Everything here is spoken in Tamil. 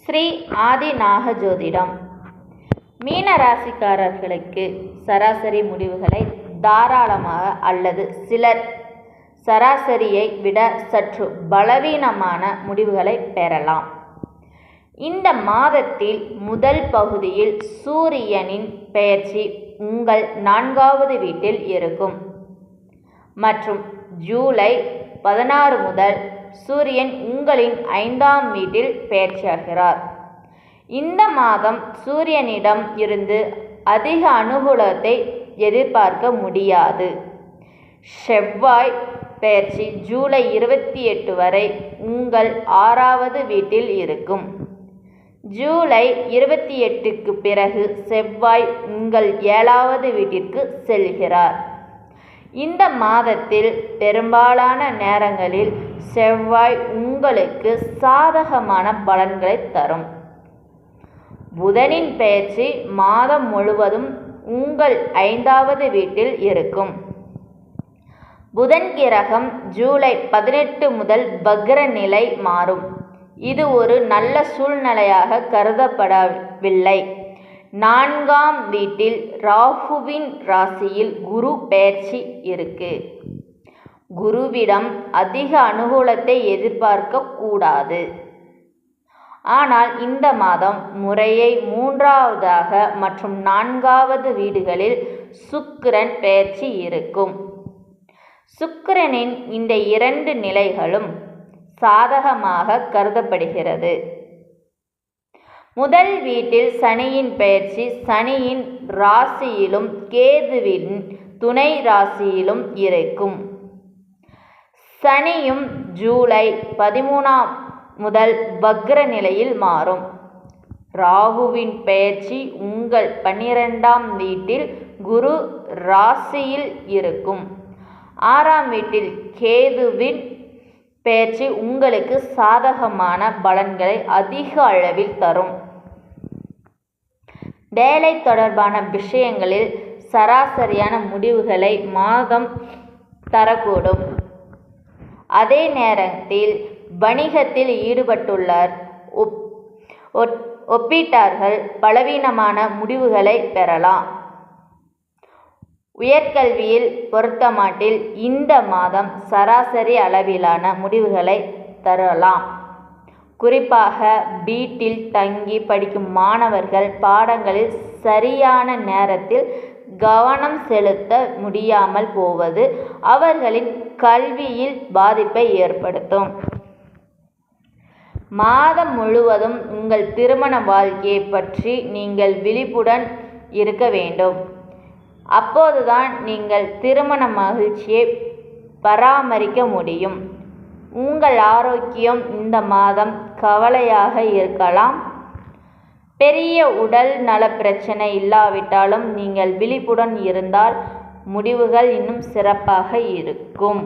ஸ்ரீ ஆதி நாகஜோதிடம். மீன ராசிக்காரர்களுக்கு சராசரி முடிவுகளை தாராளமாக அல்லது சிலர் சராசரியை விட சற்று பலவீனமான முடிவுகளை பெறலாம். இந்த மாதத்தில் முதல் பகுதியில் சூரியனின் பெயர்ச்சி உங்கள் 4வது வீட்டில் இருக்கும் மற்றும் ஜூலை 16 முதல் சூரியன் உங்களின் 5ஆம் வீட்டில் பெயர்ச்சியாகிறார். இந்த மாதம் சூரியனிடம் இருந்து அதிக அனுகூலத்தை எதிர்பார்க்க முடியாது. செவ்வாய் பெயர்ச்சி ஜூலை 28 வரை உங்கள் 6வது வீட்டில் இருக்கும். ஜூலை 28க்கு பிறகு செவ்வாய் உங்கள் 7வது வீட்டிற்கு செல்கிறார். இந்த மாதத்தில் பெரும்பாலான நேரங்களில் செவ்வாய் உங்களுக்கு சாதகமான பலன்களை தரும். புதனின் பெயர்ச்சி மாதம் முழுவதும் உங்கள் 5வது வீட்டில் இருக்கும். புதன் கிரகம் ஜூலை 18 முதல் வக்ர நிலை மாறும். இது ஒரு நல்ல சூழ்நிலையாக கருதப்படவில்லை. 4ஆம் வீட்டில் ராகுவின் ராசியில் குரு பெயர்ச்சி இருக்கு. குருவிடம் அதிக அனுகூலத்தை எதிர்பார்க்க கூடாது. ஆனால் இந்த மாதம் முறையே 3வது மற்றும் 4வது வீடுகளில் சுக்கிரன் பெயர்ச்சி இருக்கும். சுக்கிரனின் இந்த 2 நிலைகளும் சாதகமாக கருதப்படுகிறது. முதல் வீட்டில் சனியின் பெயர்ச்சி சனியின் ராசியிலும் கேதுவின் துணை ராசியிலும் இருக்கும். சனியும் ஜூலை 13 முதல் வக்ர நிலையில் மாறும். ராகுவின் பெயர்ச்சி உங்கள் 12ஆம் வீட்டில் குரு ராசியில் இருக்கும். 6ஆம் வீட்டில் கேதுவின் பெயர்ச்சி உங்களுக்கு சாதகமான பலன்களை அதிக அளவில் தரும். வேலை தொடர்பான விஷயங்களில் சராசரியான முடிவுகளை மாதம் தரக்கூடும். அதே நேரத்தில் வணிகத்தில் ஈடுபட்டுள்ள ஒப்பீட்டாளர்கள் பலவீனமான முடிவுகளை பெறலாம். உயர்கல்வியில் பொறுத்தமட்டில் இந்த மாதம் சராசரி அளவிலான முடிவுகளை தரலாம். குறிப்பாக வீட்டில் தங்கி படிக்கும் மாணவர்கள் பாடங்களில் சரியான நேரத்தில் கவனம் செலுத்த முடியாமல் போவது அவர்களின் கல்வியில் பாதிப்பை ஏற்படுத்தும். மாதம் முழுவதும் உங்கள் திருமண வாழ்க்கையை பற்றி நீங்கள் விழிப்புடன் இருக்க வேண்டும். அப்போதுதான் நீங்கள் திருமண மகிழ்ச்சியை பராமரிக்க முடியும். உங்கள் ஆரோக்கியம் இந்த மாதம் கவலையாக இருக்கலாம். பெரிய உடல் நல பிரச்சனை இல்லாவிட்டாலும் நீங்கள் விழிப்புடன் இருந்தால் முடிவுகள் இன்னும் சிறப்பாக இருக்கும்.